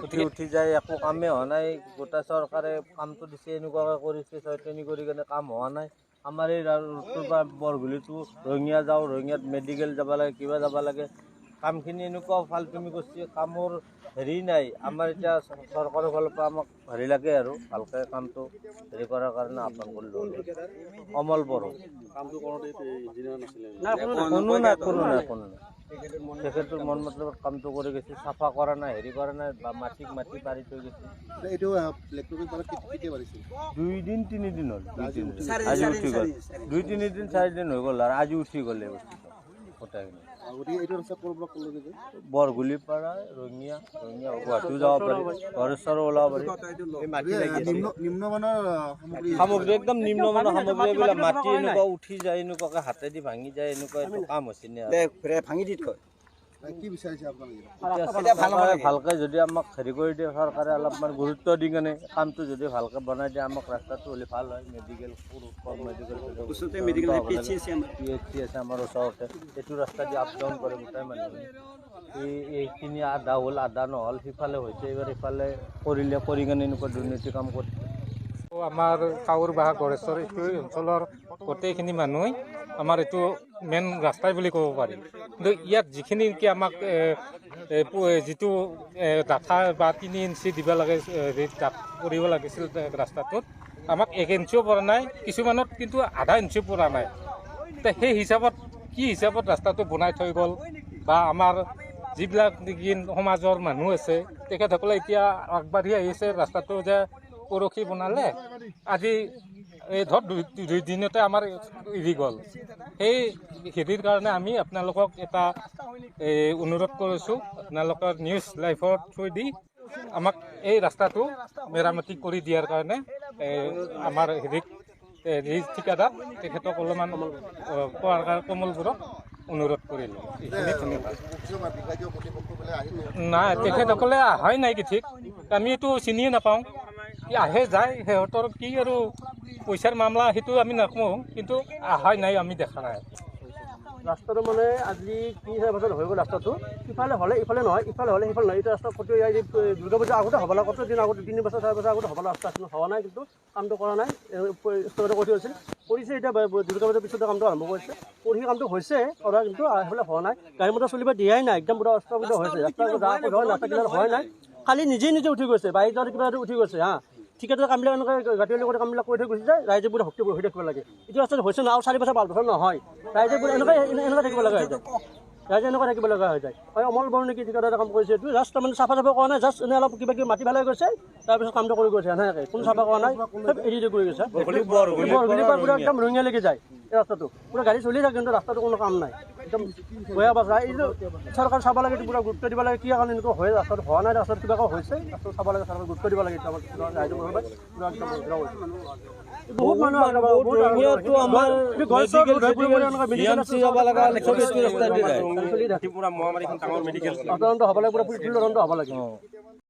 উঠি যায়, একো কামেই হোৱা নাই। গোটেই চৰকাৰে কামটো দিছে, এনেকুৱাকৈ কৰিছে, ছয়টনি কৰি কেনে কাম হোৱা নাই। আমাৰ এই ৰোডটোৰ পৰা বৰগুলিটো ৰঙিয়া যাওঁ, ৰঙিয়াত মেডিকেল যাব লাগে, কিবা যাব লাগে। কামখিনি এনেকুৱা ফাল্টুমি কৰিছে, কামৰ হেৰি নাই। আমাৰ এতিয়া চৰকাৰৰ ফালৰ পৰা আমাক হেৰি লাগে আৰু ভালকৈ কামটো হেৰি কৰাৰ কাৰণে আহ্বান কৰিলোঁ। অমল বড়ো কোনো নাই। তেখেতৰ মন মতলবত কামটো কৰি গৈছে, চাফা কৰা নাই, হেৰি কৰা নাই, বা মাটি পাৰি থৈ গৈছে। এইটো 2 দিন 3 দিন হ'ল, আজি উঠি গ'ল। 2-3 দিন 4 দিন হৈ গ'ল আৰু আজি উঠি গ'লে বস্তুটো গোটেইখিনি। বৰগুলিৰ পৰা ৰঙিয়া গুৱাহাটীও যাব পাৰি, গড়েশ্বৰো ওলাব পাৰি। সামগ্ৰী একদম নিম্নমানৰ সামগ্ৰী, এইবিলাক মাটি এনেকুৱা উঠি যায়, এনেকুৱাকৈ হাতেদি ভাঙি যায়, এনেকুৱা এইটো কাম হৈছে নে? ভাঙি দি থয়। ভালকৈ যদি আমাক হেৰি কৰি দিয়ে চৰকাৰে, অলপমান গুৰুত্ব দি কেনে কামটো যদি ভালকৈ বনাই দিয়ে, আমাক ৰাস্তাটো হ'লে ভাল হয়। মেডিকেল PHC আছে আমাৰ ওচৰতে, এইটো ৰাস্তা দি আপ ডাউন কৰে গোটেই মানুহে। এইখিনি আধা হ'ল, আধা নহ'ল, সিফালে হৈছে, এইবাৰ ইফালে কৰি কেনে এনেকুৱা দুৰ্নীতি কাম কৰিছে। আমাৰ কাউৰবাহা গড়েশ্বৰ এইটো অঞ্চলৰ গোটেইখিনি মানুহ আমাৰ এইটো মেইন ৰাস্তাই বুলি ক'ব পাৰি। কিন্তু ইয়াত যিখিনি নেকি আমাক যিটো ডাঠা বা 3 ইঞ্চি দিব লাগে, ডাঠ কৰিব লাগিছিল ৰাস্তাটোত, আমাক 1 ইঞ্চিও পৰা নাই, কিছুমানত কিন্তু আধা ইঞ্চিও পৰা নাই। সেই হিচাপত কি হিচাপত ৰাস্তাটো বনাই থৈ গ'ল, বা আমাৰ যিবিলাক নেকি সমাজৰ মানুহ আছে তেখেতসকলে এতিয়া আগবাঢ়ি আহিছে, ৰাস্তাটো যে পৰহি বনালে, আজি এই ধৰ 2 দিনতে আমাৰ এৰি গ'ল। সেই হেৰিৰ কাৰণে আমি আপোনালোকক এটা অনুৰোধ কৰিছোঁ, আপোনালোকৰ নিউজ লাইভৰ থ্ৰু দি আমাক এই ৰাস্তাটো মেৰামতি কৰি দিয়াৰ কাৰণে আমাৰ হেৰিক ঠিকাদাৰ তেখেতক অলপমান কমলবোৰক অনুৰোধ কৰিলোঁ। এইখিনি ধন্যবাদ। নাই, তেখেতসকলে অহাই নাই কি ঠিক, আমিতো চিনিয়ে নাপাওঁ। কি আহে যায়, সিহঁতৰ কি আৰু পইচাৰ মামলা, সেইটো আমি নকওঁ, কিন্তু অহাই নাই, আমি দেখা নাই। ৰাস্তাটো মানে আজি 3-4 বছৰ হৈ গ'ল। ৰাস্তাটো ইফালে হ'লে ইফালে নহয়, ইফালে হ'লে সিফালে নহয়। এইটো ৰাস্তা ফটো দুৰ্গা পূজাৰ আগতে হ'ব লাগে, কত দিন আগতে 3 বছৰ 4 বছৰ আগতে হ'ব লাগে। ৰাস্তা হোৱা নাই, কিন্তু কামটো কৰা নাই, ষ্টৰতে কৰি থৈছিল, কৰিছে। এতিয়া দুৰ্গা পূজাৰ পিছতে কামটো আৰম্ভ কৰিছে, কৰি কামটো হৈছে কৰা, কিন্তু সেইফালে হোৱা নাই। গাড়ী মটৰ চলিব দিয়াই নাই, একদম পুৰা অস্তব্যস্ত হৈছে। ৰাস্তা কিনাৰত হোৱাই নাই, খালি নিজে উঠি গৈছে, বাইক কিবা উঠি গৈছে। ঠিকাদাৰ কামবিলাক এনেকৈ গাঁঠিয়লি কৰি কামবিলাক কৰি থৈ গুচি যায়, ৰাইজে বোৰে ভক্তি হৈ থাকিব লাগে। এইটো ৰাস্তাত হৈছে না, আৰু 4 বছৰ 5 বছৰ নহয়, ৰাইজে বোৰে এনেকুৱা থাকিব লগা হৈ যায়, ৰাইজে এনেকুৱা থাকিব লগা হৈ যায়। অমল বড়ো নেকি ঠিকাদাৰে কাম কৰিছে, এইটো জাষ্ট মানে চাফা কৰা নাই, জাষ্ট এনেই অলপ কিবা মাটি পেলাই গৈছে, তাৰপিছত কামটো কৰি গৈছে। এনেকৈ কোনো চাফা কৰা নাই, চব এৰি দি কৰি গৈছে। বৰগুলিৰ পৰা পুৰা একদম ৰঙিয়ালৈকে যায় এই ৰাস্তাটো, পুৰা গাড়ী চলি থাকে, কিন্তু ৰাস্তাটো কোনো কাম নাই, একদম বেয়া অৱস্থা। এইটো চৰকাৰ চাব লাগে, পুৰা গুৰুত্ব দিব লাগে, কি কাৰণে এনেকুৱা হয়। ৰাস্তাটো হোৱা নাই, ৰাস্তাটো কিবা হৈছে, ৰাস্তাটো চাব লাগে, চৰকাৰ গুৰুত্ব দিব লাগে। বহুত মানুহ হ'ব লাগে, পুৰা ফিল্ড হ'ব লাগে।